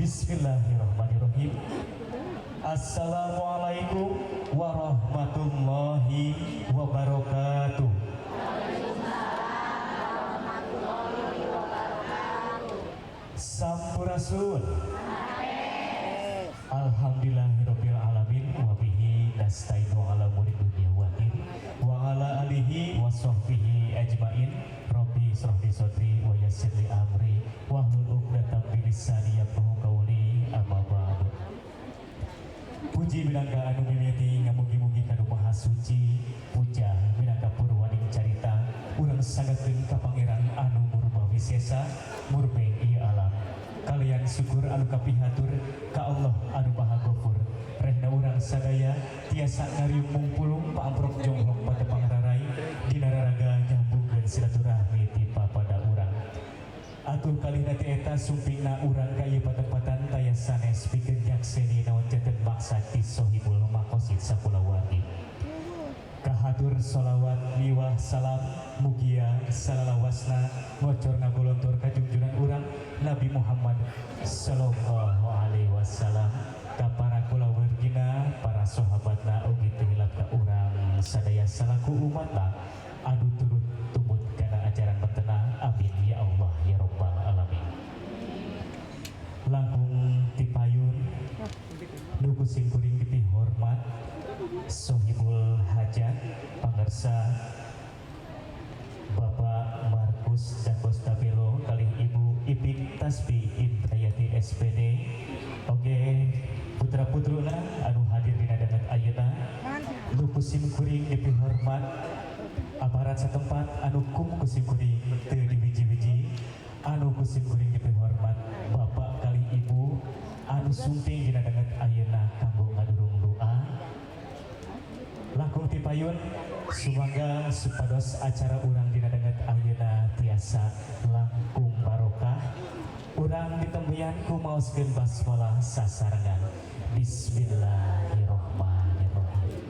Bismillahirrahmanirrahim. Assalamualaikum warahmatullahi wabarakatuh. Sampurasun. Alhamdulillahirabbil alamin wa bihi nasta'inu ala umuri dunya wa din wa ala alihi wa sahbihi ajmain. Rabbi shrah li sadri wa yassir li amri wahlul 'uqdatam min lisani yafqahu qawli. Amma ba'du. Puji minangka anu mimiti ngamugi-mugi ka Maha Suci, puja minangka purwaning carita urang sangakeun ka Pangeran anu murba wisesa murbe ieu alam. Kalian syukur anu kapihatur ka Allah anu Maha Ghafur. Rehna urang sadaya tiasa ngariung mungpulung paamprok jonglok patepang rarai dina raraga nyambungkeun silaturahmi ti papada urang. Atur kalihna ti eta sumpingna urang ka ieu patepatan taya sanes pikeun nyakseni naon janten maksad ti sohibul maqasid sakulawati. Kahatur sholawat liwah salam mugia salalawasna ngocor ngagolontor ka junjunan urang Nabi Muhammad sallallahu alaihi wasallam, ka para kulawargina, para sahabatna ugi teu hilap ka urang sadaya salaku umatna anu turut tumut kana ajaran bertenang. Amin ya Allah ya rabbal alamin. Langkung tipayun nuku simkuring dipih hormat sohibul hajat pangarsa Bapak Markus Dakostabelo kalih Ibu Ipik Tasbi Indrayati SPD. Oke, putra-putruna anu hadir dina dangan ayeuna nuku simkuring dipih hormat aparat setempat anu kum kusimkuring teu diwiji-wiji, anu kusimkuring dipih hormat Bapak kali Ibu anu sumping dina dangan ayeuna kanggo ngadurung doa. Langkung tipayun sumangga supados acara urang dina dangan ayeuna tiasa langkung barokah. Urang ditembian ku maoskeun basmalah sasarengan. Bismillahirrahmanirrahim.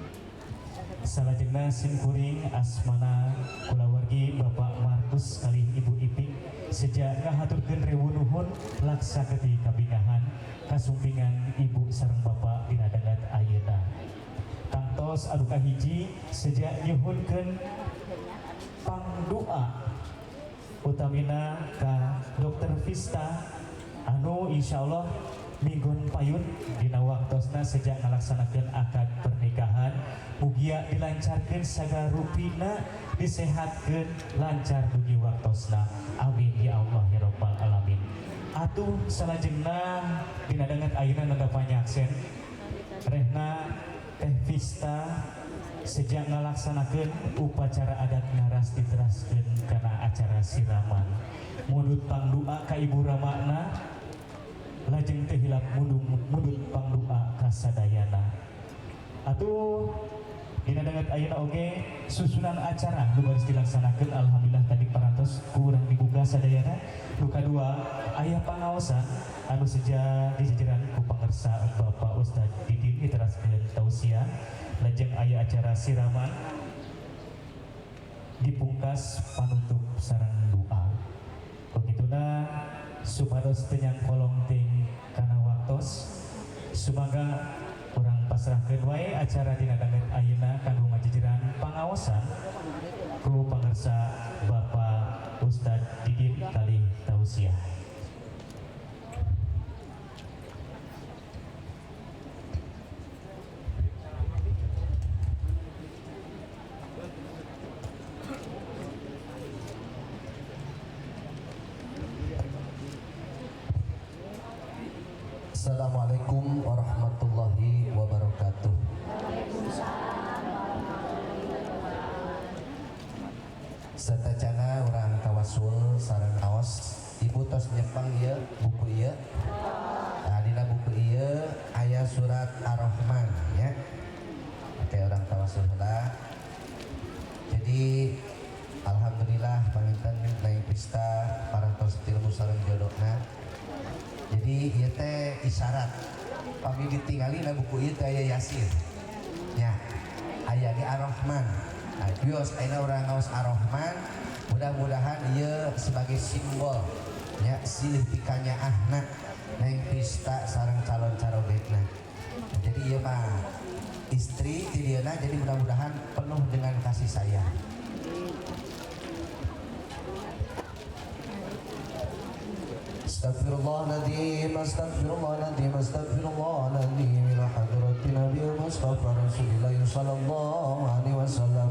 Salajengna simkuring asmana kulawargi Bapak Markus kali Ibu Ipik sejak ngahaturkeun rewu nuhun laksaketi kabingahan kasumpingan Ibu sareng Bapak dina dangan ayeuna. Kantos anu kahiji sejak nyuhunkeun pangdoa utamina ka Dr. Vista anu insyaallah minggun payun dina waktosna sejak ngalaksanakeun akad pernikahan mugia dilancarkeun sagala rupina, disehatkeun lancar dugi waktosna. Amin ya Allah ya rabbal alamin. Atuh salajengna dina dangan ayeuna nanda panyaksen rehna Teh Vista sejak ngalaksanakeun upacara adat ngaras diteraskeun kana acara siraman mundut pangdoa ka Ibu Ramana lajeng teh hilap mundut pangdoa ka sadayana. Atuh dina dangan ayeuna oge susunan acara nu baris dilaksanakeun alhamdulillah tadi parantos kurang dibuka sadayana. Nu kadua aya pangaosan anu seja dijajaran ku pangarsa Bapak Ustad Didin diteraskeun tausiah. Lajeng aya acara siraman dipungkas panutup sareng doa. Begituna supados teu nyangkolong ting kana waktos sumangga urang pasrahkeun wae acara dina dangan ayeuna kanggo ngajejeran pangaosan ku pangarsa Bapak Ustad Didin kali tausiah. Assalamualaikum warahmatullahi wabarakatuh. Satacana urang tawasul sareng aos Ibu tos nyepang ieu buku ieu. Nah, dina buku ieu aya surat Ar-Rahman ya. Oke, urang tawasul heula. Jadi alhamdulillah panginten Neng Pista parantos tilmu sareng jodohna. Jadi ieu teh isyarat pami ditingali na buku ieu teh aya Yasin. Ya. Aya di Ar-Rahman. Nah, bios ayeuna urang ngaos Ar-Rahman, mudah-mudahan ieu sebagai simbol nya silih pikanya ahna neng pista sareng calon carobekna. Jadi ieu mah istri ti dieuna, jadi mudah-mudahan penuh dengan kasih sayang. Astaghfirullahaladzim, astaghfirullahaladzim, astaghfirullahaladzim. Ila hadratin Nabi Mustafa Rasulillah sallallahu alaihi wasallam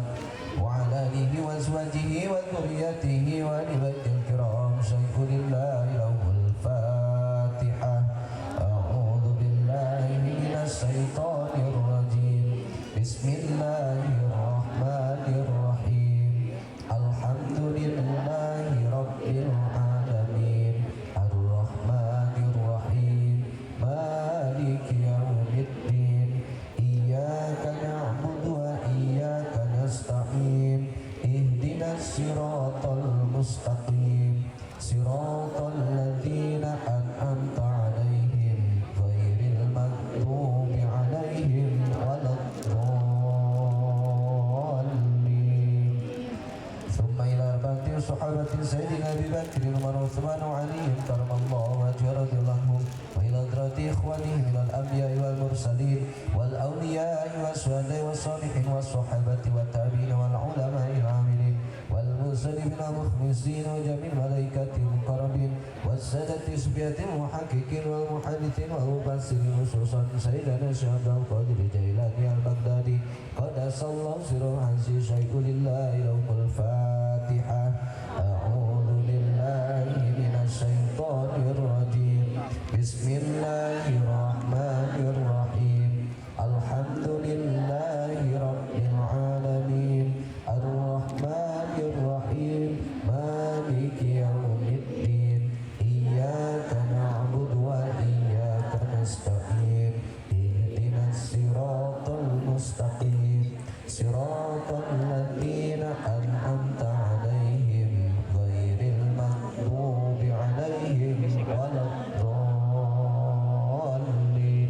wa ala alihi wa azwajihi wa dzurriyyatihi wa ali baitil kiram. Syaikhulillah lahul Fatihah. A'udzu billahi minasy syaithanir rajim. Bismillahirrahmanirrahim. Alhamdulillahi rabbil alamin. Ar-Rahmanir-Rahim. Maliki yaumiddin. Iyyaka na'budu wa iyyaka nasta'in. Ihdinas siratal mustaqim. Siratal ladzina an'amta 'alaihim ghairil maghdubi 'alaihim waladdallin. Thumma ila baqi sahabati sayyidina Abi Bakr Umar Utsman wa Ali karamallahu wajhahum wa ila hadrati ikhwanihi minal anbiya'i wal mursalin wal awliya'i wasyuhada'i wassalihin wassahabati wat tabi'in wal ulama'i al-'amilin wal muslimin wal mukhlisin wa jami'il malaikati muqarrabin wassadati isbiyatil muhaqqiqin wal muhaddithin wal mufassirin khususan sayyidina Syekh Abdul Qadir Jailani al-Baghdadi qadasallahu sirruhu ansi syaikhulillah lahul Fatihah. A'udzu billahi minasy syaithanir rajim. Bismillahirrahmanirrahim. Alhamdulillahi rabbil alamin. Ar-Rahmanir-Rahim. Maliki yaumiddin. Iyyaka na'budu wa iyyaka nasta'in. Ihdinas siratal mustaqim. Siratal ladzina an'amta 'alaihim ghairil maghdubi 'alaihim waladdallin.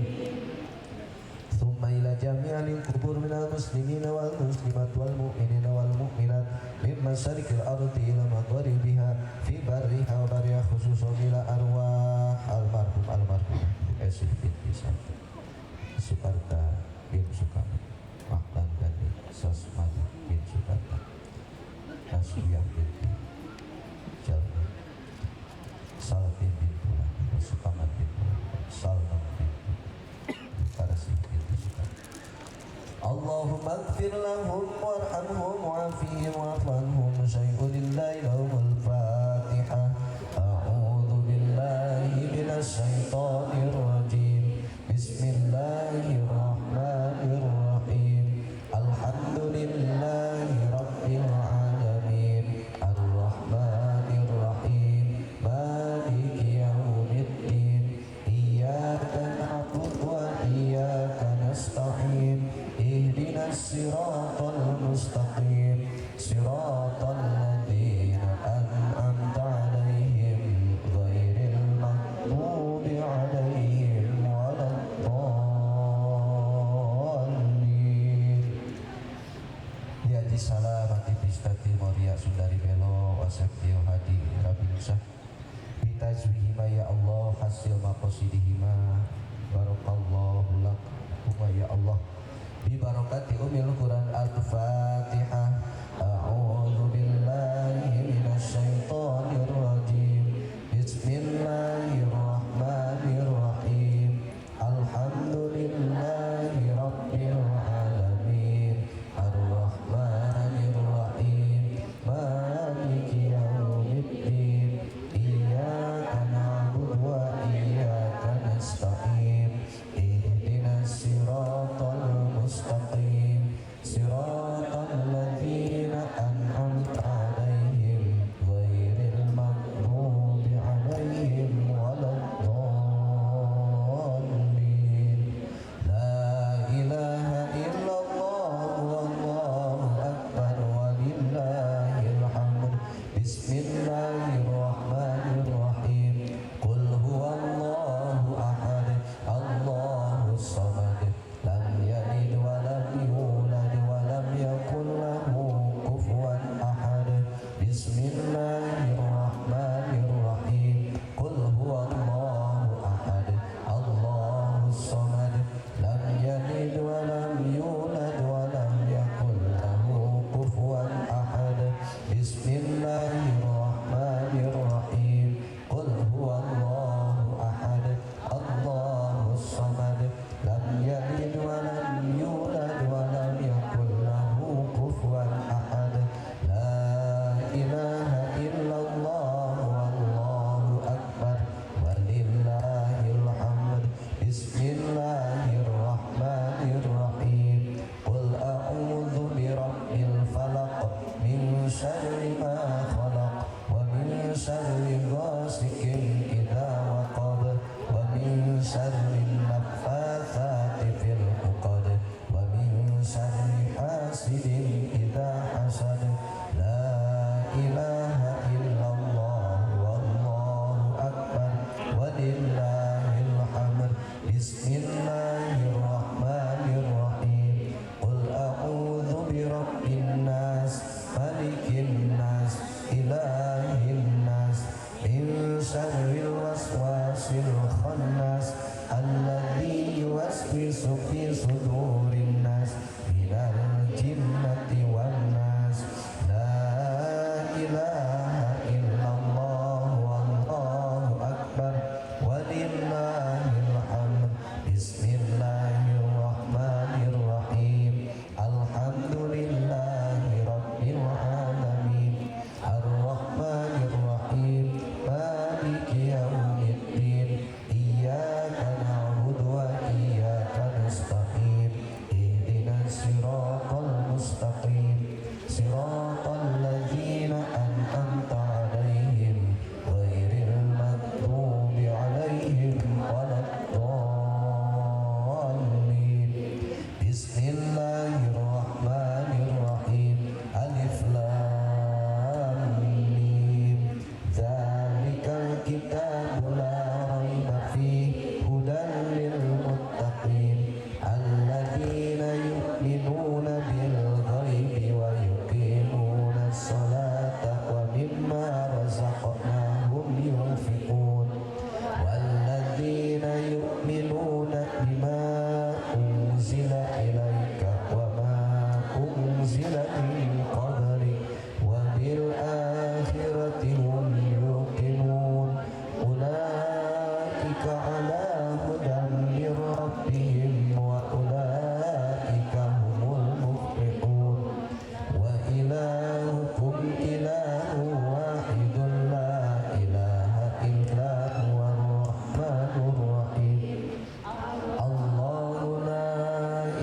Thumma ila jami'il qubur minal muslimina wal muslimat wal mu'minina wal mu'minat min masyariqil ardi ila magharibiha fi barriha wa barriha khususan ila arwah almarhum Esif binti Santi Sukarta bin Sukarta Mahlan Gani Sosmad bin Sukarta Nasriyah binti Jalma Salvin bin Tulah Sukamat bin Tulah Salman bin Tarasih binti Sukarta. Allahumma ighfir lahum warhamhum wa'afihim wa'fu anhum. Syaikhulillah lahumul Fatihah. A'udzu billahi minasy syaithanir rajim. Bismillahirrahmanirrahim. Alhamdulillahi rabbil alamin. Ar-Rahmanir-Rahim. Maliki yaumiddin. Iyyaka na'budu wa iyyaka nasta'in. Ihdinas siratal mustaqim. Siratal ladzina an'amta 'alaihim ghairil maghdubi 'alaihim waladdallin. Ya di salamati bistati Moria Sundari Belo wasabdiyo hadi rabinsah bitajwihima ya Allah hasil maqasidihima barakallahu lakum ya Allah bi barakati umil Quran al-Fatihah. A'udzu billahi minasy syaithanir rajim. Bismillahirrahmanirrahim. Alhamdulillahi rabbil alamin. Ar-Rahmanir-Rahim. Maliki yaumiddin. Iyyaka na'budu wa iyyaka nasta'in. Ihdinas siratal mustaqim. Siratal ladzina an'amta 'alaihim غاسق إذا وقب ومن شر النفاثات في العقد ومن شر حاسد إذا حسد لا إله إلا الله والله أكبر ولله الحمد بسم الله الرحمن الرحيم قل أعوذ برب الناس ملك الناس إله الناس من شر الوسواس الخناس الذي يوسوس في صدور الناس من الجنة والناس لا إله إلا الله والله أكبر ولله الحمد بسم الله الرحمن الرحيم الحمد لله رب العالمين الرحمن الرحيم مالك يوم الدين إياك نعبد وإياك نستقيم اهدنا الصراط المستقيم صراط الذين أنعمت عليهم غير المغضوب عليهم ولا الضالين بسم الله الرحمن الرحيم ألف لام ميم ذلك الكتاب لا ريب فيه هدى للمتقين الذين يؤمنون بالغيب ويقيمون الصلاة ومما رزقناهم ينفقون والذين يؤمنون بما أنزل إليك وما أنزل من قبلك وبالآخرة هم يوقنون أولئك على هدى من ربهم وأولئك هم المفلحون وإلهكم إله واحد لا إله إلا هو الرحمن الرحيم الله لا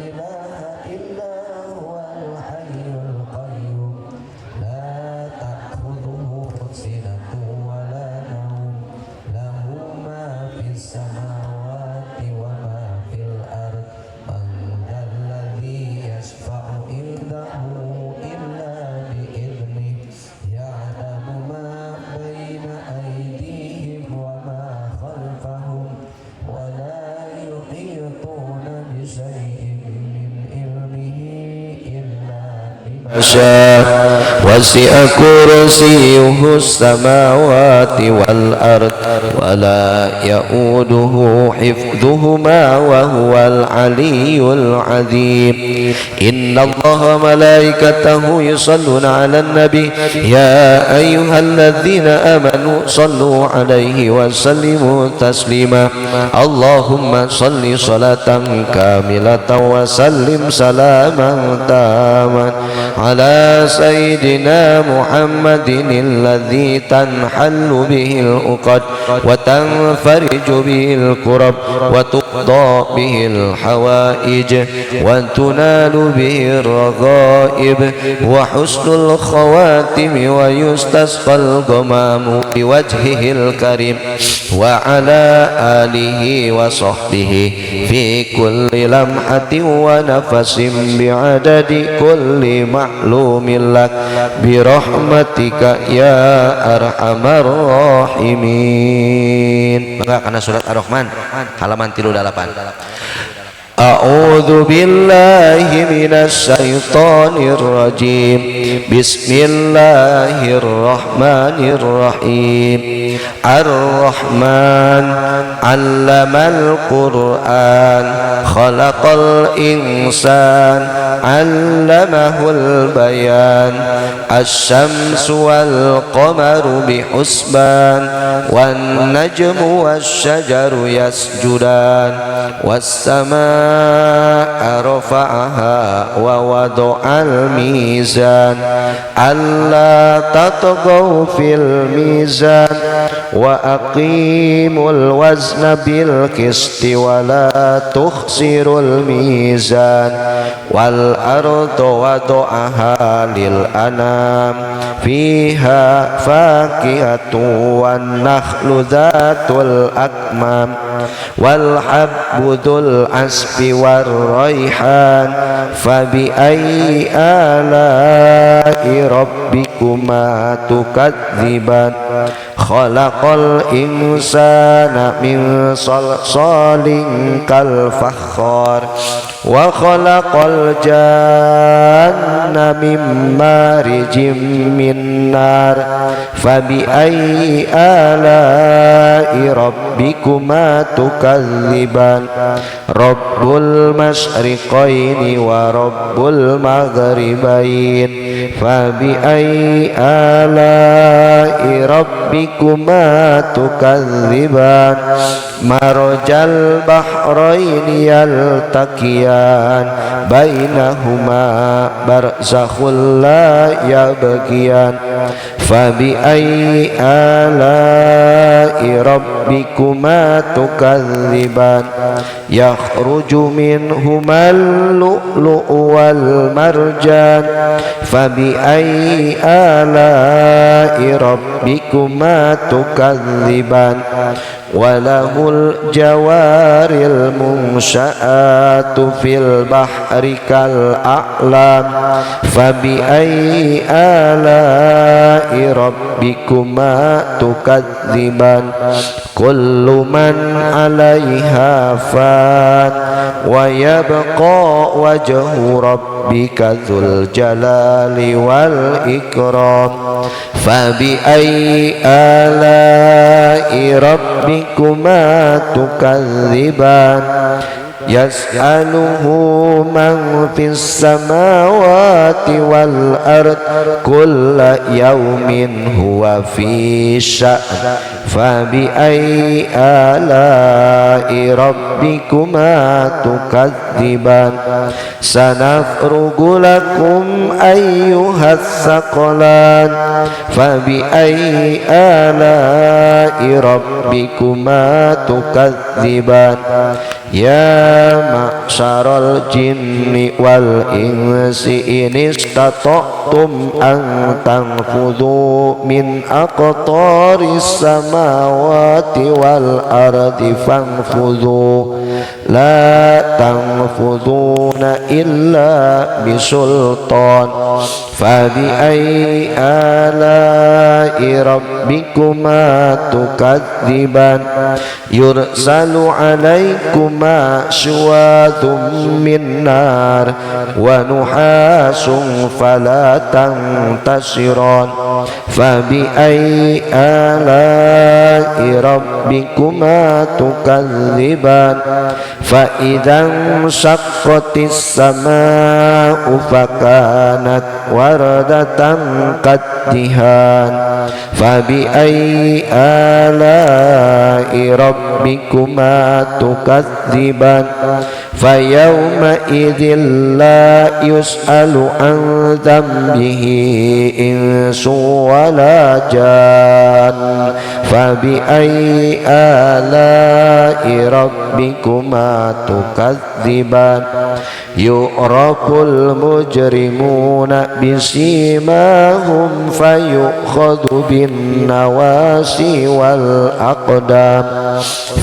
إله إلا هو الحي القيوم لا تأخذه سنة ولا نوم له ما في السماوات وما في الأرض من ذا الذي يشفع عنده إلا بإذنه يعلم ما بين أيديهم وما خلفهم ولا يحيطون بشيء من علمه إلا بما شاء وسع كرسيه السماوات والأرض ولا يؤوده حفظهما وهو العلي العظيم إن الله ملائكته يصلون على النبي يا أيها الذين آمنوا صلوا عليه وسلموا تسليما اللهم صل صلاة كاملة وسلم سلاما تاما على سيدنا محمد الذي تنحل به العقد وتنفرج به الكرب وتقضى به الحوائج وتنال به الرغائب وحسن الخواتم ويستسقى الغمام بوجهه الكريم وعلى آله وصحبه في كل لمحة ونفس بعدد كل معلوم لك برحمتك يا أرحم الراحمين. Maka karena surat Ar-Rahman halaman 38. أعوذ بالله من الشيطان الرجيم بسم الله الرحمن الرحيم الرحمن علم القرآن خلق الإنسان علمه البيان الشمس والقمر بحسبان والنجم والشجر يسجدان والسماء رفعها ووضع الميزان ألا تطغوا في الميزان وأقيموا الوزن بالقسط ولا تخسروا الميزان والأرض وضعها للأنام فيها فاكهة والنخل ذات الأكمام والحب ذو العصف والريحان فبأي آلاء ربكما تكذبان خلق الإنسان من صلصال كالفخار وخلق الجان من مارج من نار فبأي آلاء ربكما تكذبان رب المشرقين ورب المغربين فبأي آلاء ربكما تكذبان مرج البحرين يلتقيان بينهما برزخ لا يبغيان فبأي آلاء ربكما تكذبان يخرج منهما اللؤلؤ والمرجان فبأي آلاء ربكما تكذبان وله الجوار المنشآت في البحر كالأعلام فبأي آلاء ربكما تكذبان كل من عليها فان ويبقى وجه ربك ذو الجلال والإكرام فبأي آلاء ربكما تكذبان يسأله من في السماوات والأرض كل يوم هو في شأن فبأي آلاء ربكما تكذبان سنفرغ لكم أيها الثقلان فبأي آلاء ربكما تكذبان يا معشر الجن والإنس إن استطعتم أن تنفذوا من أقطار السماوات والأرض فانفذوا لا تنفذون إلا بسلطان فبأي آلاء ربكما تكذبان يرسل عليكما شواظ من نار ونحاس فلا تنتصران فبأي آلاء ربكما تكذبان فإذا انشقت السماء فكانت وردة كالدهان فبأي آلاء ربكما تكذبان فيومئذ لا يسأل عن ذنبه إنس ولا جان فبأي آلاء ربكما تكذبان يعرف المجرمون بسيماهم فيؤخذ بالنواسي والأقدام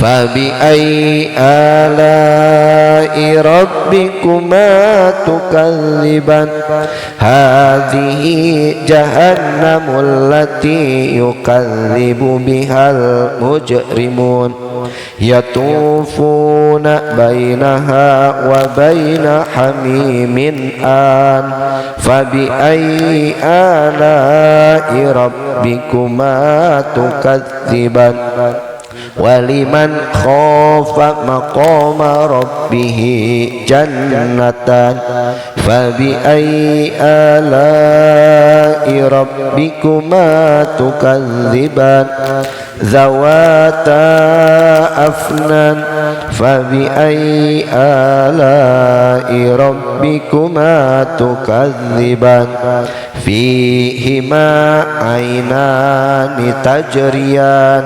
فبأي آلاء ربكما تكذبان هذه جهنم التي يكذب بها المجرمون يطوفون بينها وبين حميم آن فبأي آلاء ربكما تكذبان ولمن خاف مقام ربه جنتان فبأي آلاء ربكما تكذبان ذواتا أفنان فبأي آلاء ربكما تكذبان فيهما عينان تجريان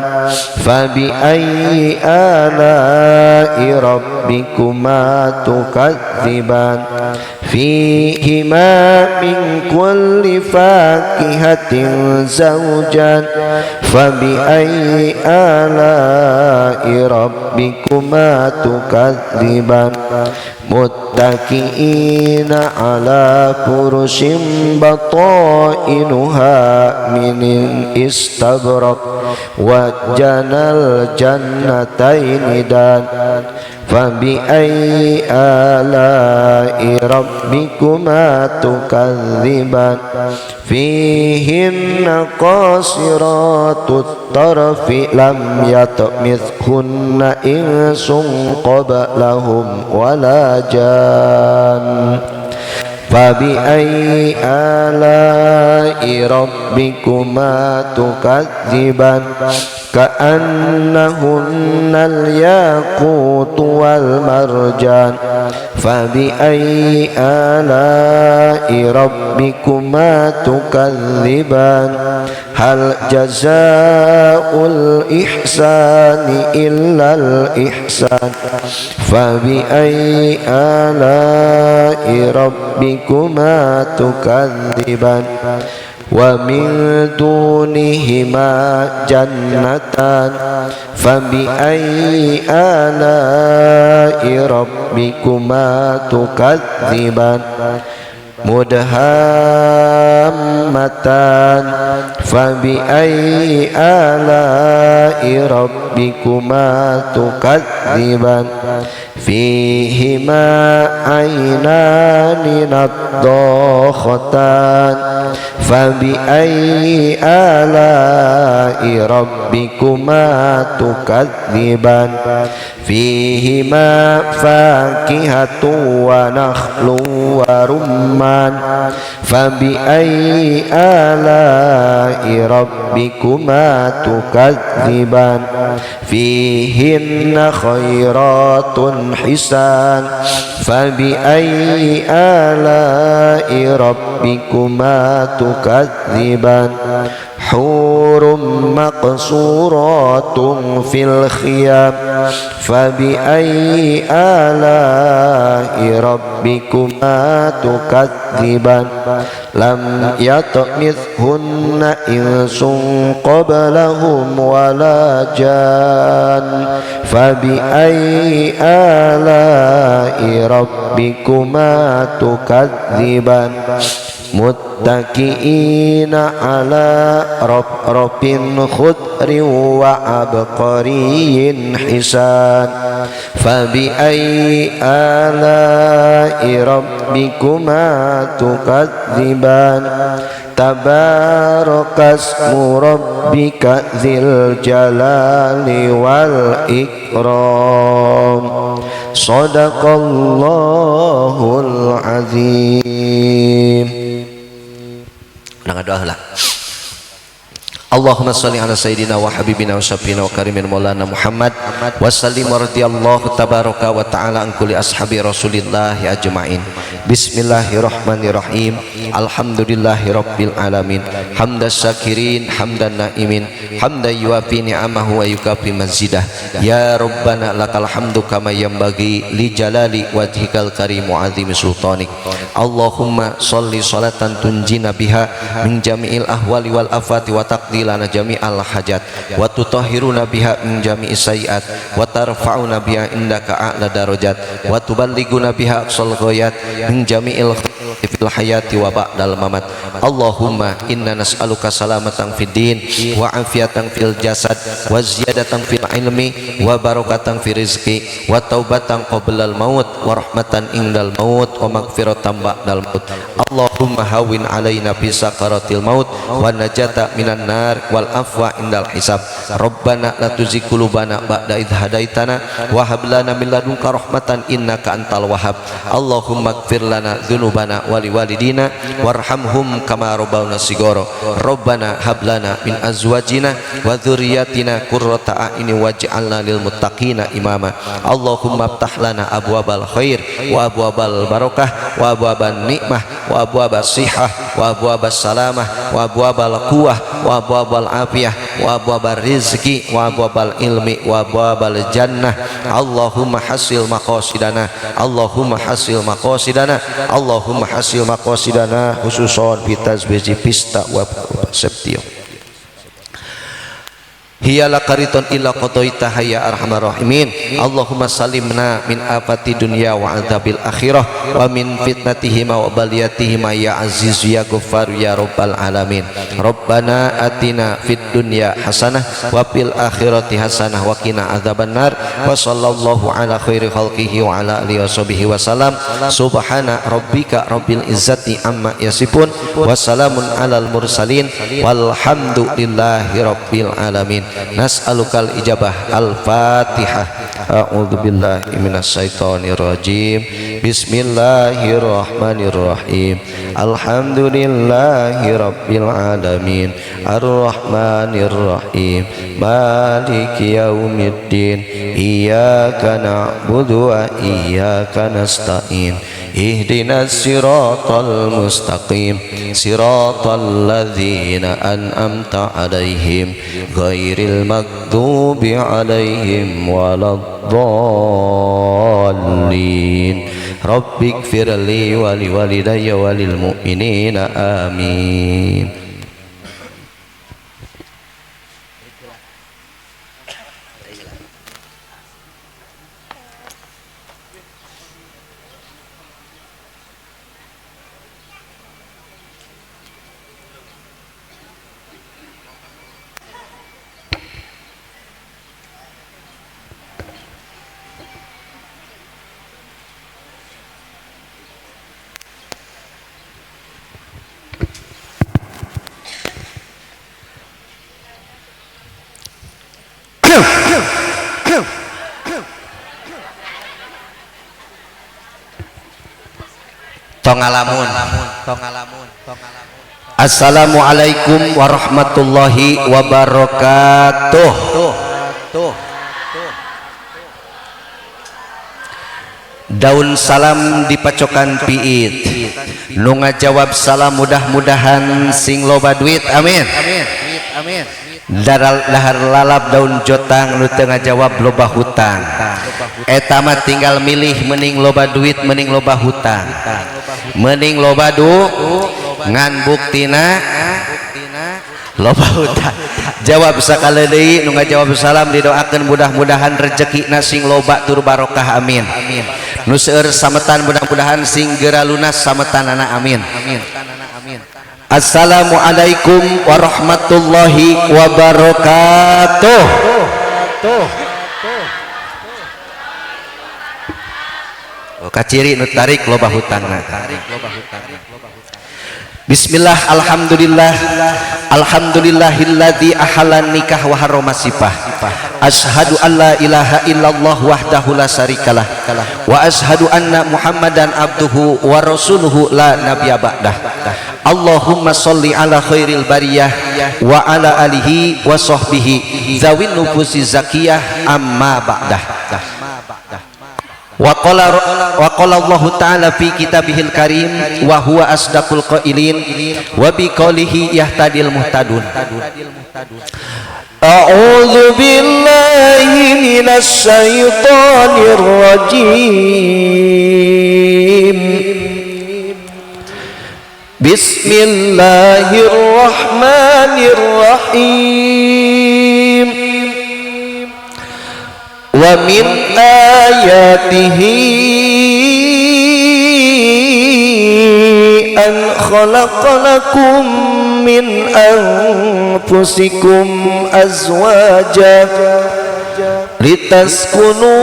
فبأي آلاء ربكما تكذبان فيهما من كل فاكهة زوجان فبأي آلاء ربكما تكذبان متكئين على فرش بطائنها من استبرق وجنى الجنتين دان فبأي آلاء ربكما تكذبان فيهن قاصرات الطرف لم يطمثهن إنس قبلهم ولا جان فبأي آلاء ربكما تكذبان كأنهن الياقوت والمرجان فبأي آلاء ربكما تكذبان هل جزاء الإحسان إلا الإحسان فبأي آلاء ربكما تكذبان ومن دونهما جنتان فبأي آلاء ربكما تكذبان مدهامتان فبأي آلاء ربكما تكذبان فيهما عينان نضاختان فبأي آلاء ربكما تكذبان فيهما فاكهة ونخل ورمان فبأي آلاء ربكما تكذبان فيهن خيرات حسان فبأي آلاء ربكما تكذبان حور مقصورات في الخيام فبأي آلاء ربكما تكذبان لم يطمثهن إنس قبلهم ولا جان فبأي آلاء ربكما تكذبان متكئين على رفرف خضر وعبقري حسان فبأي آلاء ربكما تكذبان تبارك اسم ربك ذي الجلال والإكرام صدق الله العظيم. Nah, doa lah. Allahumma salli ala sayyidina wa habibina wa syafiina wa karimina maulana Muhammad wa sallim wa radiyallahu tabaraka wa ta'ala an kulli ashabi Rasulillah ajma'in. Bismillahirrahmanirrahim. Alhamdulillahi rabbil alamin. Hamdas syakirin hamdan naimin hamdan yuafi ni'amahu wa yukafi mazidah. Ya Rabbana lakal hamdu kama yanbaghi li jalali wajhikal karim wa azimi sultanik. Allahumma salli salatan tunjina biha min jami'il ahwali wal afati wa taqdi lana jami'al hajat wa tutahhiruna biha min jami'is sayiat wa tarfa'una biha indaka a'la darajat wa tuballighuna biha aqsal ghayat min jami'il fil hayati wa ba'dal mamat. Allahumma inna nas'aluka salamatan fid din wa afiatan fil jasad wa ziyadatan fil ilmi wa barakatan fil rizqi wa taubatan qablal maut wa rahmatan indal maut wa maghfiratan ba'dal maut. Allahumma Allahumma hawwin alaina fi sakaratil maut wa najata minan nar wal afwa indal hisab. Rabbana la tuzigh qulubana ba'da idh hadaitana wa hab lana min ladunka rahmatan innaka antal wahhab. Allahumma ighfir lana dzunubana wa liwalidina warhamhum kama rabbawna shighara. Rabbana hab lana min azwajina wa dzurriyyatina qurrata a'yunin waj'alna lil muttaqina imama. Allahumma iftah lana abwabal khair wa abwabal barakah wa abwaban nikmah wa abwabas sihah wa abwabas salamah wa abwabal quwwah wa abwabal afiyah wa abwabal rizqi wa abwabal ilmi wa abwabal jannah. Allahumma hasil maqasidana, Allahumma hasil maqasidana, Allahumma hasil maqasidana khususon fi tazwiji pista wa septio. Hiya laqaritun illa qadaita ya arhamar rahimin. Allahumma salimna min afati dunya wa adzabil akhirah wa min fitnatihima wa baliyatihima ya aziz ya ghaffar ya rabbal alamin. Rabbana atina fid dunya hasanah wa fil akhirati hasanah wa qina adzabannar. Wa sallallahu ala khairi khalqihi wa ala alihi washabihi wasallam. Subhana rabbika rabbil izzati amma yasifun wa salamun alal mursalin walhamdulillahi rabbil alamin. Nas'alukal ijabah. Al-Fatihah. A'udzu billahi minasyaitonir rajim. Bismillahirrahmanirrahim. Alhamdulillahi rabbil alamin. Ar-Rahmanir Rahim. Maliki yaumiddin. Iyyaka na'budu wa iyyaka nasta'in. Ihdinas siratal mustaqim. Siratal ladzina an'amta 'alaihim ghairil maghdubi 'alaihim waladdallin. Rabbighfirli wa liwalidayya walil mu'minina amin. Assalamualaikum warahmatullahi wabarakatuh. Daun salam dipacokan piit, nu ngajawab salam mudah-mudahan sing loba duit amin. Dahar lalap daun jotang nu teu ngajawab loba hutang. Eta mah tinggal milih mending loba duit mending loba hutang. Mending loba ngan buktina loba hutang. Jawab sakali deui nu ngajawab salam didoakeun mudah-mudahan rezekina sing loba tur barokah amin. Nu seueur sametan mudah-mudahan sing geura lunas sametanana amin. Assalamualaikum warahmatullahi wabarakatuh. Kaciri nu tarik loba hutangna. Bismillah, alhamdulillah, alhamdulillahilladzi ahalan nikah wa harrama sifah. Ashhadu an la ilaha illallah wahdahu la syarikalah wa ashhadu anna muhammadan abduhu wa rasuluhu la nabiyya ba'dah. Allahumma sholli ala khairil bariyah wa ala alihi wa sahbihi zawin nufusi zakiyah amma ba'dah. Wa qala Allah ta'ala fi kitabihil karim wa huwa asdaqul qailin wa bi qawlihi yahtadil muhtadun. A'udzu billahi minasy syaithanir rajim. Bismillahirrahmanirrahim. Wa min ayatihi an khalaqalakum min anfusikum azwaja litaskunu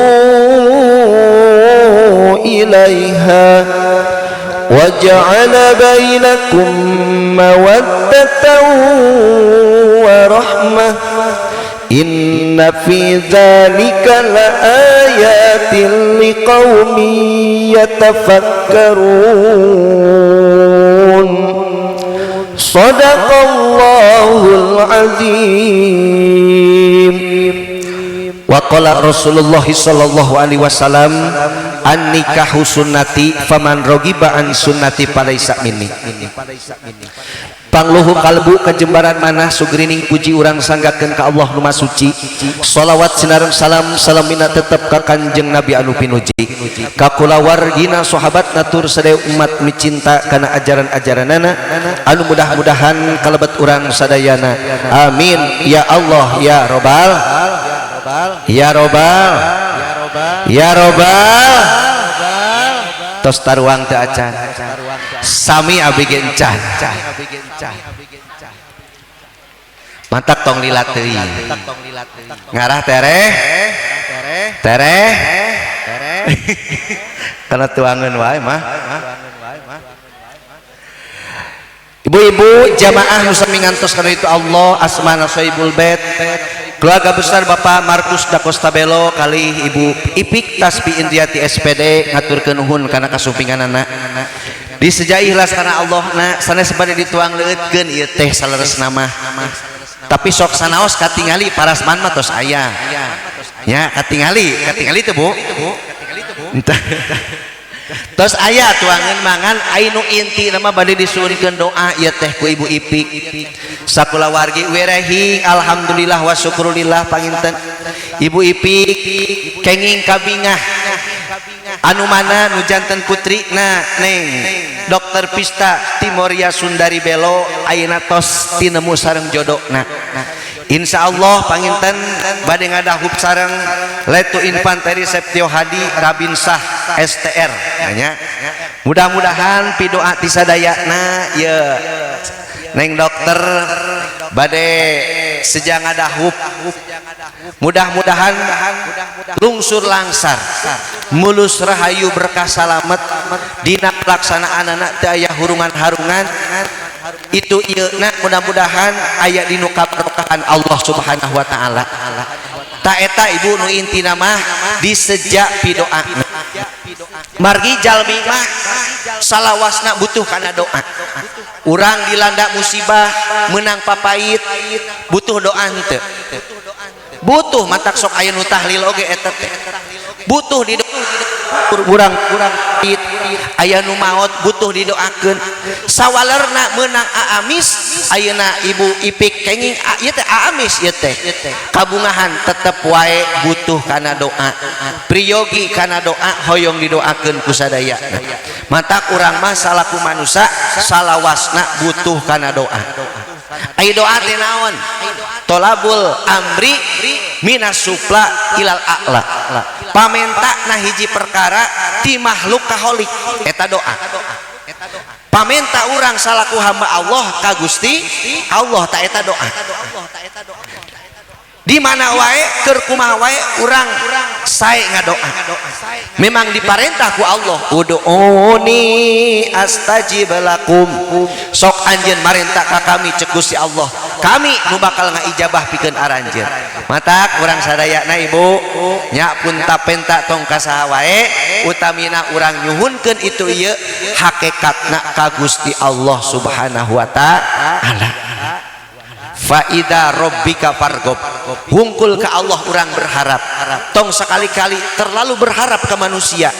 ilaiha وجعل بينكم مودة ورحمة إن في ذلك لآيات لقوم يتفكرون صدق الله العظيم. Waqala Rasulullah sallallahu alaihi wasallam an nikahu sunnati faman rogiba an sunnati palaisa minni. Pangluhur kalbu kajembaran manah sugrining puji urang sanggakeun ka Allah nu suci. Shalawat sinareng salam salamina tetep ka Kanjeng Nabi anu pinuji, ka kulawargina sahabat natur sadaya umat nu cinta kana ajaran-ajaranana anu mudah-mudahan kalebet urang sadayana. Amin ya Allah ya Robbal ya Robbal ya Robbal. Tos taruang teu acan sami abdi gencan mantak tong lilat teuing ngarah tereh kana tuangeun wae mah. Ibu-ibu jamaah nu sami ngantos kana itu Allah asmana soibul bait, keluarga besar Bapak Markus Da Costa Bello kali Ibu Ipik Tasbi Indriati SPD ngaturkeun nuhun kana kasumpinganana disejai ikhlas karena Allah na sana sebade dituang leutkeun ieu teh saleresna mah. Tapi sok sanaos katingali parasman mah tos aya nya katingali teu Bu tos aya tuangan mangan ainu inti nama bade disuunkeun doa ieu teh ku Ibu Ipik sakulawargi werehi alhamdulillah wa syukurillah panginten Ibu Ipik kenging kabingah anu mana nu janten putrina Neng Dokter Pista Timoria Sundari Bello ayeuna tos tinemu sareng jodona. Insyaallah panginten bade ngadahub sareng Letu Infanteri Septio Hadi Rabinsah STR nya. Mudah-mudahan pidoa ti sadayana ye Neng dokter bade sejang ngadahub mudah-mudahan lungsur langsar mulus rahayu berkah salamet dina pelaksanaan anak teu aya hurungan-harungan itu ieu na mudah-mudahan aya dinu kaberkahan Allah Subhanahu wa taala. Ta eta ibu nu intina mah disejak pidoa. Margi jalmi mah salawasna butuh kana doa. Urang dilanda musibah menang papait butuh doa henteu. Butuh matak sok aya nu tahlil oge eta teh. Butuh di urang aya nu maot butuh didoakeun. Sawalerna menang aamis ayeuna Ibu Ipik kenging ieu teh aamis ieu teh. Kabungahan tetep wae butuh kana doa. Priyogi kana doa hoyong didoakeun ku sadayana. Matak urang mah salaku manusia salawasna butuh kana doa. Ai doa teh naon? Tolabul amri minas supla ilal a'la. Pamenta na hiji perkara ti makhluk kaholik eta doa. Pamenta urang salaku hamba Allah ka Gusti Allah ta eta doa. Di mana wae keur kumaha wae urang sae ngadoa. Memang diparentah ku Allah ud'uni astajib lakum. Sok anjeun marentah ka kami cek Gusti Allah. Kami nu bakal ngaijabah pikeun aranjeun. Matak urang sadayana Ibu nya pun tapenta tong ka saha wae utamina urang nyuhunkeun itu ieu hakikatna ka Gusti Allah Subhanahu wa taala. Faida robbika fargob hungkul ke Allah urang berharap. Tong sekali-kali terlalu berharap ke manusia,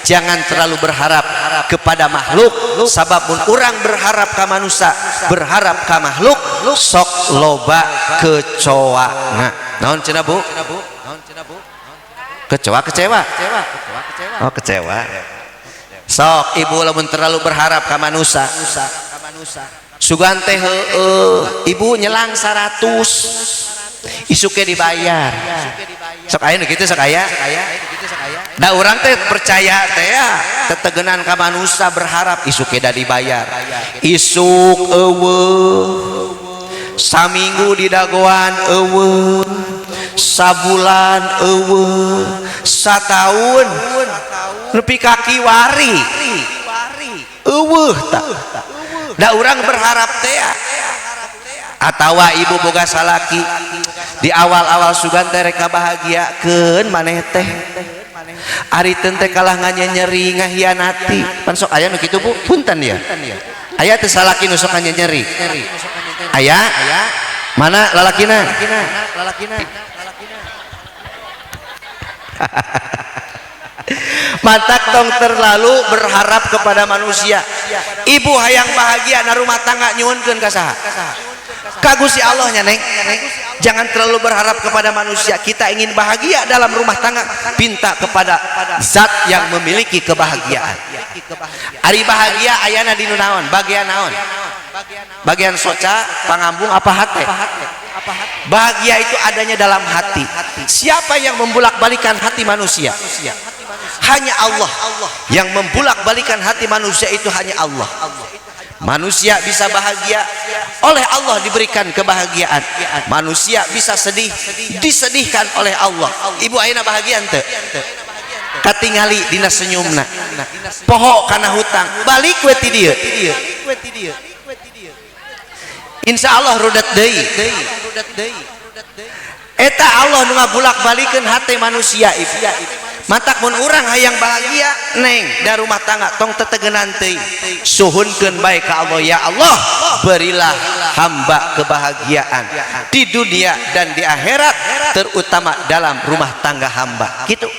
jangan terlalu berharap kepada makhluk. Sababun urang berharap ke manusia, berharap ke makhluk sok loba kecoa. Nah, naon cenah Bu? Kecewa. Oh kecewa. Sok ibu lamun terlalu berharap ke manusia. Sugan teh ibu nyelang 100 isuke dibayar sok aya nu kitu sok aya da urang teh percaya teh ya tetegenan ka manusia berharap isuke da dibayar isuk eueuh saminggu di dagoan eueuh sabulan eueuh sataun nepi ka kiwari eueuh tak da urang berharap teh atawa ibu boga salaki di awal-awal sugan teh rek kabahagiakeun maneh teh ari teu teh kalah nyeri ngahianati pan sok aya nu kitu Bu punten ya aya teh salaki nu sok nyeri aya mana lalakina mantak tong terlalu berharap kepada manusia. Ibu hayang bahagia na rumah tangga nyuhunkeun ka saha? Ka Gusti Allah nya Neng. Jangan terlalu berharap kepada manusia. Kita ingin bahagia dalam rumah tangga, pinta kepada zat yang memiliki kebahagiaan. Ari bahagia ayana di naon? Bagian naon? Bagian soca, pangambung apa hate? Bahagia itu adanya dalam hati. Siapa yang membulak-balikan hati manusia? Hanya Allah. Yang membulak-balikan hati manusia itu hanya Allah. Manusia bisa bahagia, oleh Allah diberikan kebahagiaan. Manusia bisa sedih, disedihkan oleh Allah. Ibu ayeuna bahagia henteu? Katingali dina senyumna. Poho kana hutang, balik we ti dieu. Insya Allah rudat deui. Eta Allah nu ngabulak-balikeun hati manusia ibu. Matak mun urang hayang bahagia Neng da rumah tangga tong tetegenan teuing suhunkeun bae ka Allah, ya Allah berilah hamba kebahagiaan di dunia dan di akhirat, terutama dalam rumah tangga hamba gitu.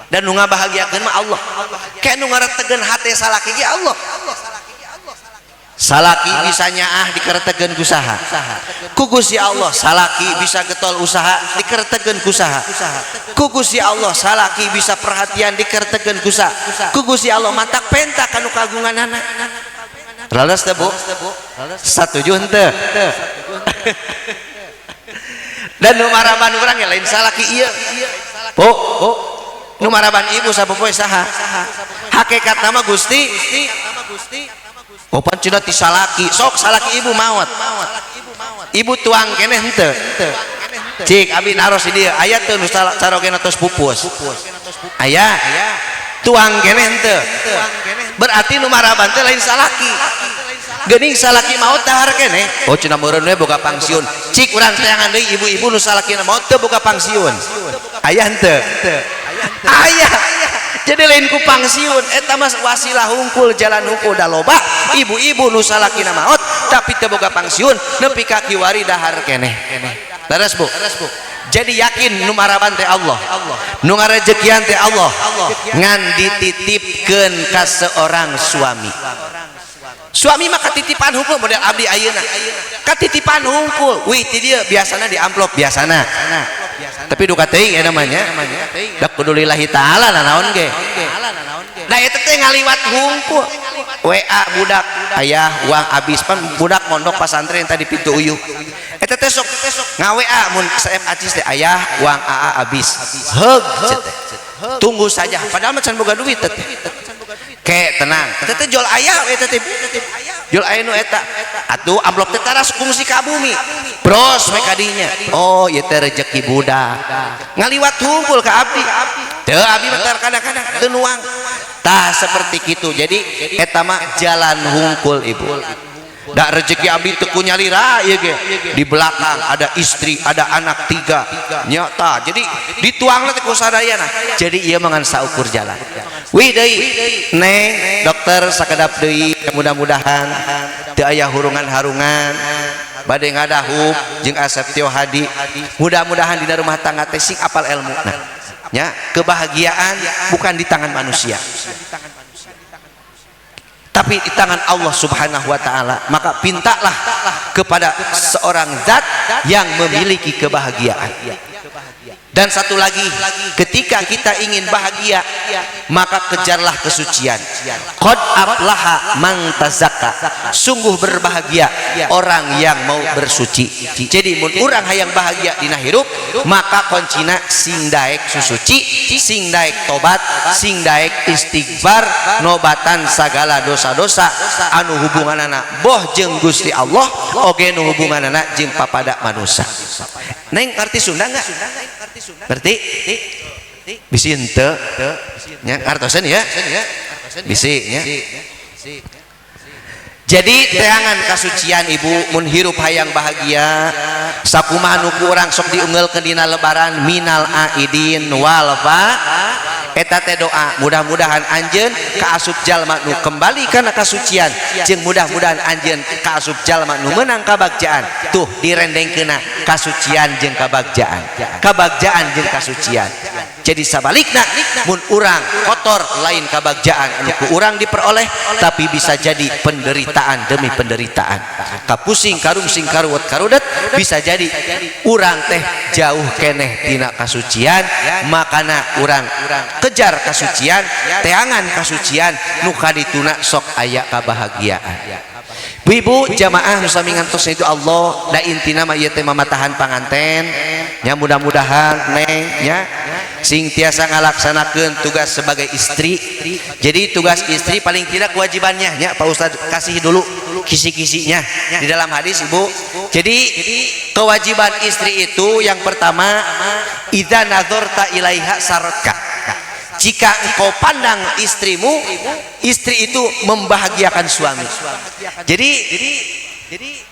Dan nu ngabahagiakeun mah Allah, kae nu ngaretegeun hate salaki ge Allah. Salaki bisa nyaah dikeretegeun ku saha? Ku Gusti Allah. Salaki bisa getol usaha dikeretegeun ku saha? Ku Gusti Allah. Salaki bisa perhatian dikeretegeun ku saha? Ku Gusti Allah. Mantak penta kanu kagunganana. Laras teh Bu? Satuju henteu? Dan nu maraban urang lain salaki ieu. Bu, nu maraban ibu sapopoe saha? Hakikat nama Gusti. Oh pancina ti salaki, sok salaki ibu maot. Ibu tuang keneh henteu? Cik abi naros di dieu, aya teu nu carogena tos pupus? Aya. Tuang keneh henteu? Berarti nu maraban teh lain salaki. Geuning salaki maot dahar keneh. Oh cenah meureun we boga pangsiun. Cik urang teangan deui ibu-ibu nu salakina maot teu boga pangsiun. Aya henteu? Aya. Jadi lain ku pangsiun eta mah wasilah hungkul jalan hungkul da loba ibu-ibu nu salakina maot tapi teu boga pangsiun nepi ka kiwari dahar keneh. Leres Bu? Jadi yakin nu maraban teh Allah, nu ngarejekian teh Allah, ngan dititipkeun ka seorang suami. Suami mah katitipan hungkul model abdi ayeuna. Katitipan hungkul, wih ti dieu biasana di amplop biasana. Tapi duka teuing ya namanya dak kudu lillahi taala naon ge da eta teh ngaliwat hungkul WA budak aya uang abis pan budak mondok pesantren tadi pintu uyuh eta teh sok nga-WA mun saeb acis teh aya uang AA abis heug tunggu saja padahal mah can boga duit teh ke tenang eta teh jol aya eta teh jol aya nu eta atuh amplop teh taras kungsi ka bumi bros we kadinya. Oh ieu teh rezeki budak ngaliwat hungkul ka abdi teu abdi mah kadang-kadang teu nuang tah seperti kitu. Jadi eta mah jalan hungkul ibu. Da rezeki abdi teu kunyalira ieu ge di belakang ada istri ada anak 3 nya tah jadi dituangna teh ku sadayana. Jadi ieu mangan saukur jalan. Wih deui Neng dokter sakedap deui mudah-mudahan teu aya hurungan-harungan bade ngadahup jeung Asep Tio Hadi mudah-mudahan dina rumah tangga teh sing apal ilmu nya kebahagiaan bukan di tangan manusia tapi di tangan Allah Subhanahu wa taala. Maka pintalah kepada seorang zat yang memiliki kebahagiaan. Dan satu lagi, ketika kita ingin bahagia maka kejarlah kesucian. Qad aflaha man tazakka, sungguh berbahagia orang yang mau bersuci. Jadi mun urang hayang bahagia dina hirup maka kuncina sing daek susuci, sing daek tobat, sing daek istighfar, nobatan sagala dosa-dosa anu hubunganana boh jeung Gusti Allah oge nu hubunganana jeung papada manusia. Neng ngarti Sunda enggak? Ngerti? Bisi henteu nya artosan ya? Bisi nya. Jadi teangan kasucian ibu mun hirup hayang bahagia sakumaha nu urang sok diunggulkeun dina lebaran minal aidin wal fa eta teh doa mudah-mudahan anjeun kaasup jalma nu kembali kana kasucian jeung mudah-mudahan anjeun kaasup jalma nu meunang kabagjaan tuh direndengkeuna kasucian jeung kabagjaan jeung kasucian. Jadi sabalikna mun urang kotor lain kabagjaan anu ku urang diperoleh tapi bisa jadi penderitaan demi penderitaan kapusing karungsing karuwet karudet bisa jadi urang teh jauh keneh tina kasucian makana urang kejar kasucian teangan kasucian nu kadituna sok aya kabahagiaan. Ibu jamaah nu sami ngantos itu Allah da intina mah ieu teh mamatahan panganten nya mudah-mudahan neng nya sing tiasa ngalaksanakeun tugas sebagai istri. Jadi tugas istri paling tidak kewajibannya nya Pak Ustaz kasih dulu kisi-kisinya di dalam hadis ibu. Jadi kewajiban istri itu yang pertama idza nadzarta ilaiha saratka. Jika engkau pandang istrimu, istri itu membahagiakan suami. Jadi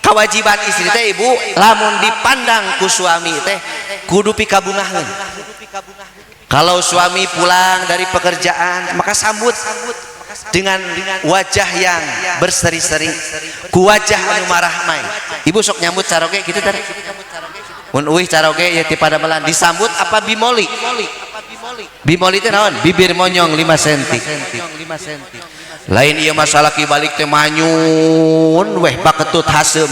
kewajiban istri teh ibu lamun dipandang ku suami teh kudu pikabungaheun. Kalau suami pulang dari pekerjaan maka sambut dengan wajah yang berseri-seri, ku wajah anu marahmai. Ibu sok nyambut caroge kitu teh. Mun euih caroge ya ti padamelan disambut apa bimoli? Bimoli teh naon? Bibir monyong 5 cm. Lain ieu masalah ki balik teh manyun weh baketut haseum.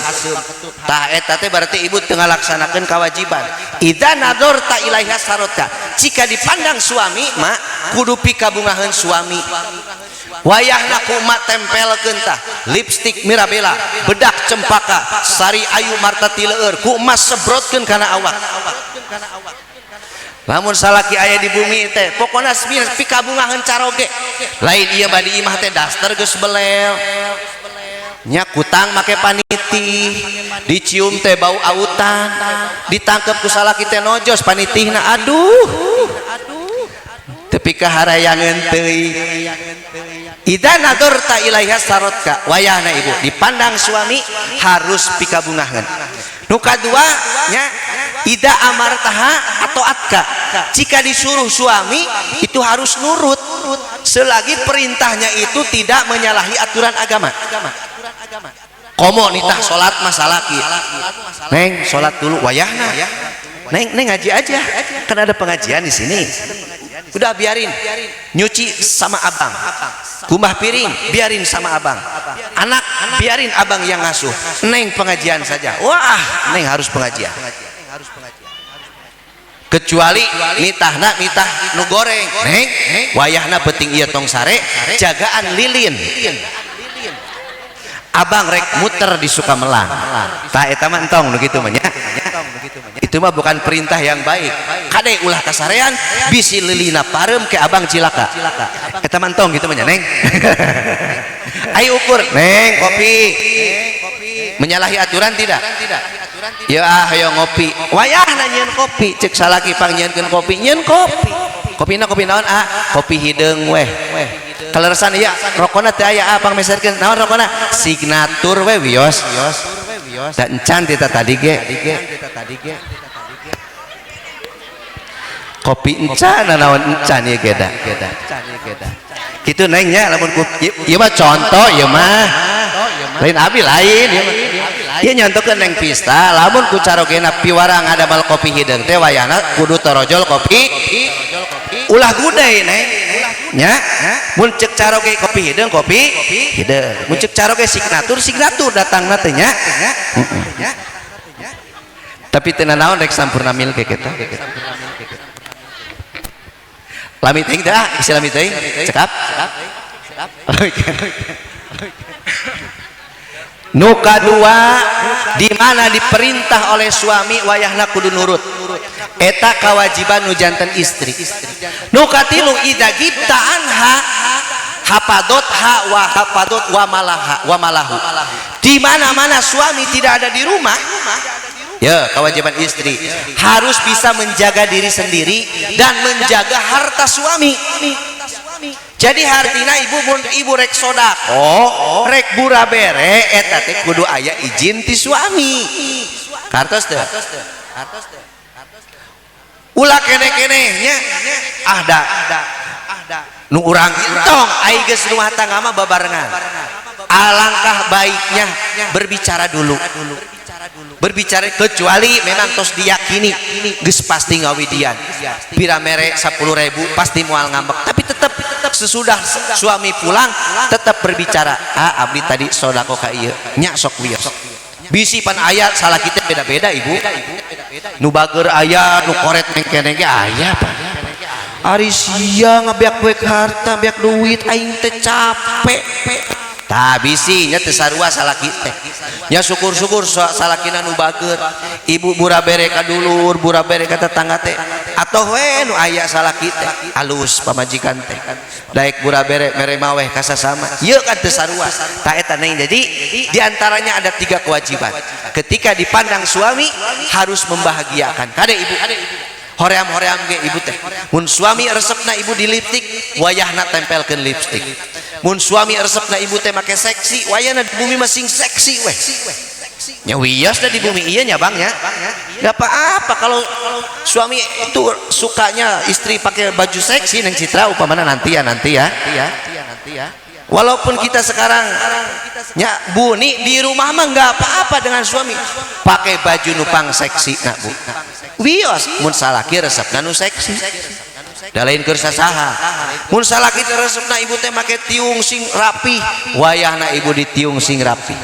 Tah eta teh berarti ibu teu ngalaksanakeun kewajiban. Idza nadzarta ilaiha saratka. Jika dipandang suami mak kudu pikabungaheun suami. Wayahna kumat tempelkeun tah lipstik Mirabella, bedak cempaka, sari ayu martati leueur ku emas sebrotkeun kana awak. Lamun salaki aya di bumi teh pokona pikabungaheun caroge. Lain ieu badi imah teh daster geus belel. Nya kutang make paniti, dicium teh bau autan, ditangkep ku salaki teh nojos panitihna aduh. Tepi kaharayangeun teuing. Idza nadzarta ilaiha saratka wayahna ibu dipandang suami harus pikabungaheun. Nu kadua nya idza amartaha atau atka jika disuruh suami itu harus nurut selagi perintahnya itu tidak menyalahi aturan agama. Komo nitah salat masalaki neng salat dulu wayahna neng ngaji aja kan ada pengajian di sini. Udah biarin nyuci sama abang, kumbah piring biarin sama abang, anak biarin abang yang ngasuh, neng pengajian saja. Wah neng harus pengajian. Kecuali nitahna nitah nu goreng neng wayahna penting ieu tong sare jagaan lilin. Abang rek muter di Sukamelang. Tah eta mah entong nu kitu mah nya. Itu mah bukan perintah yang baik. Kade ulah kasarean bisi lilina pareum ke abang cilaka. Eta mah entong kitu mah nya neng. Ayo ukur neng kopi. Menyalahi aturan tidak? Ya ayo ngopi. Wayahna nyieun kopi, cek salaki pangyieunkeun kopi, nyieun kopi. Kopina kopi naon ah? Kopi hideung weh. Kaleresan ieu rokona teh aya apang meserkeun naon rokona? Signatur we wios. Da encan teh tadi ge. Kopi encan naon encan ieu ge da. Kitu neng nya lamun ieu mah contoh ieu mah. Lain abi lain ieu mah. Ieu nyontokeun neng pista lamun ku carogena piwarang adamel kopi hideung teh wayahna kudu torojol kopi ulah gudai neng nya mun ceuk caroge kopi hideung mun ceuk caroge signatur datangna teh nya tapi teu naon rek sampurna mil ke kita lami teuing dah isi lami teuing cekap nu kadua di mana diperintah oleh suami wayahna kudu nurut eta kewajiban nu janten istri. Nu katilu idza gibta anha hapadotha wa malahu. Di mana-mana suami tidak ada di rumah ya kewajiban istri harus bisa menjaga diri sendiri dan menjaga harta suami. jadi hartina ibu rek sodako rek burabere eta teh kudu aya izin ti suami kartos teh ulah kene-kene nya da nu urang entong ai geus rumah tangga mah babarengan alangkah baiknya berbicara dulu berbicara kecuali memang tos diyakini geus pasti ngawidian pira mere 10.000 pasti moal ngambek tapi tetap sesudah suami pulang tetap berbicara abdi tadi sodako ka ieu nya sok wios bisi pan aya salah kita beda-beda ibu nu bager aya nu koret mengkene ge aya pan ari sia ngabeak we harta beak duit aing teh capek tah bisi nya teu sarua salaki teh nya syukur-syukur salakina nu bager ibu burabere ka dulur burabere ka tetangga teh atoh we nu aya salaki teh alus pamajikan teh daek burabere mere maweh ka sasama ieu kan teu sarua tah eta neng jadi diantaranya ada 3 kewajiban ketika dipandang suami harus membahagiakan kade ibu hoream-hoream ge ibu teh mun suami resepna ibu di lipstik wayahna tempelkeun lipstik mun suami resepna ibu teh make seksi wayahna di bumi masing seksi weh nya wios da di bumi ieu nya bang nya enggak apa-apa kalau suami itu sukanya istri pakai baju seksi neng Citra upamana nanti ya walaupun kita sekarang nya buni di rumah mah enggak apa-apa dengan suami pakai baju nupang seksi nak bu wios mun salaki resepna nu seksi da lain keur sasaha mun salaki teh resepna ibu teh make tiung sing rapi wayahna ibu ditiung sing rapi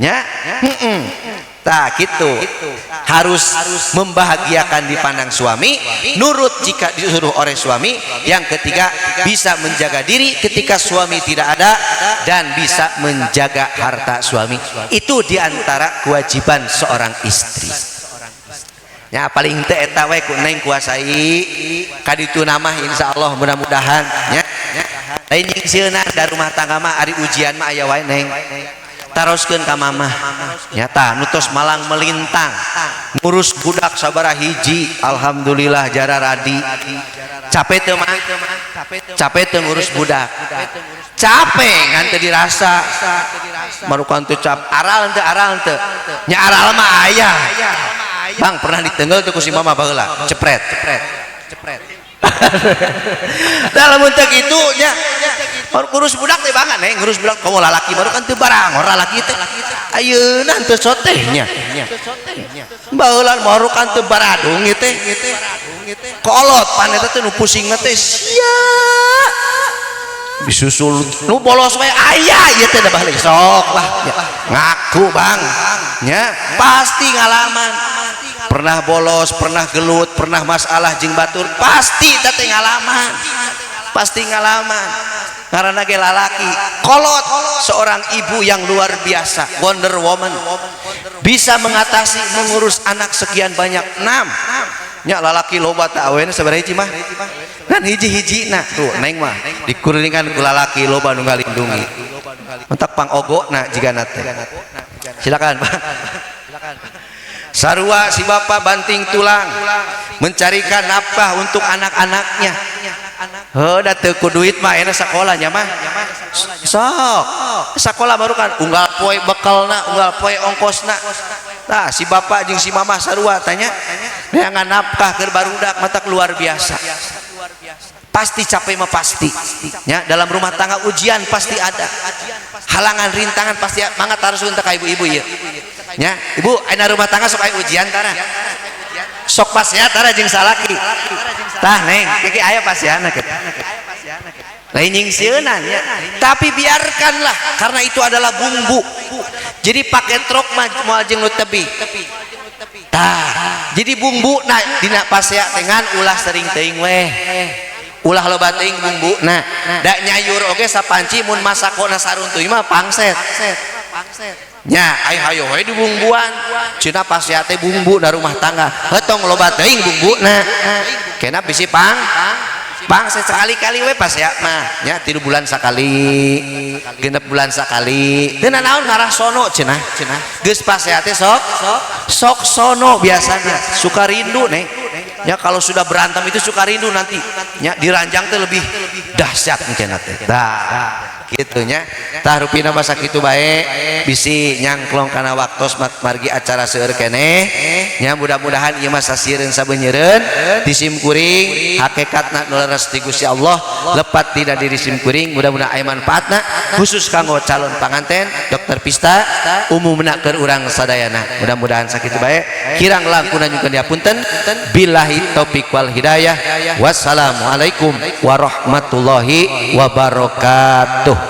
nya tah gitu harus membahagiakan dipandang suami nurut jika disuruh oleh suami yang ketiga bisa menjaga diri ketika suami tidak ada dan bisa menjaga harta suami itu diantara kewajiban seorang istri ya paling teu eta we ku neng kuasai kaditu nama insyaallah mudah-mudahan nya lain nyingseuna da rumah tangga mah ari ujian mah aya wae neng taroskeun ka mamah nyata nutos malang melintang ngurus budak sabaraha hiji alhamdulillah jara radi capek teu mah capek teu ngurus budak capek ngan teu dirasa marukan teu cap aral teu nya aral mah aya bang pernah ditenggel tuh ku si mama baheula cepret dalam untuk itu nya ngurus budak teh banget nih ngurus budak kamu lalaki baru kan teu barang orang lalaki teh ayeuna teu sotehnya baheula baru kan teu baradung ieu teh kolot pan eta teh nu pusing teh sia disusul nu bolos we aya ieu teh da balik sok lah ngaku bang nya pasti ngalaman pernah bolos pernah gelut pernah masalah jeung batur pasti teh ngalaman karena ge lalaki kolot seorang ibu yang luar biasa Wonder Woman bisa mengatasi mengurus anak sekian banyak 6 nya lalaki loba teh awena sabaraha hiji mah kan hiji-hiji nah tuh neng mah dikuringan ku lalaki loba nu ngalindungi mentak pangogona jigana teh silakan Pak sarua si bapak banting tulang mencarikan nafkah untuk anak-anaknya da teu ku duit mah enak sakolahnya mah sok sakolah baru kan unggal poe bekalna unggal poe ongkosna nah si bapak jeung si mamah sarua tanya neangan nafkah keur barudak mata luar biasa pasti capek mah pasti ya dalam rumah tangga ujian pasti ada halangan rintangan pasti mangga taruskeun ka ibu-ibu ieu nya ibu ayeuna rumah tangga sok aya ujian tara sok pasiat tara jeung salaki tah neng kiki aya pasiana ke lain nyingseunna nya tapi biarkanlah karena itu adalah bumbu jadi pakai trok mah moal jeung nu tebih tah jadi bumbu na dina pasiat dengan ulah sering teuing weh ulah loba teuing bumbu nah da nyayur oge sapanci mun masakona saruntuy mah pangset nya ai hayo we di bumbuan cenah pasiat teh bumbu da rumah tangga hentong loba teuing bumbuna kena bisi pangset sekali-kali we pasiat mah nya 3 bulan sakali 6 bulan sakali teu naon ngarah sono cenah geus pasiat teh sok sono biasanya suka rindu neng ya kalau sudah berantem itu suka rindu nanti ya diranjang teh lebih dahsyat mungkin nanti gitunya tah rupina masa kitu bae bisi nyangklong kana waktos margi acara seueur keneh nya mudah-mudahan ieu mah sasiereun sabeunyereun di simkuring hakikatna nu leres ti Gusti Allah lepat tidak di simkuring mudah-mudahan aya manfaatna khusus kanggo calon panganten dokter Pista umumna keur urang sadayana mudah-mudahan sakitu bae kirang langkuna nyukeun diapunten billahi taufik wal hidayah wassalamualaikum warahmatullahi wabarakatuh.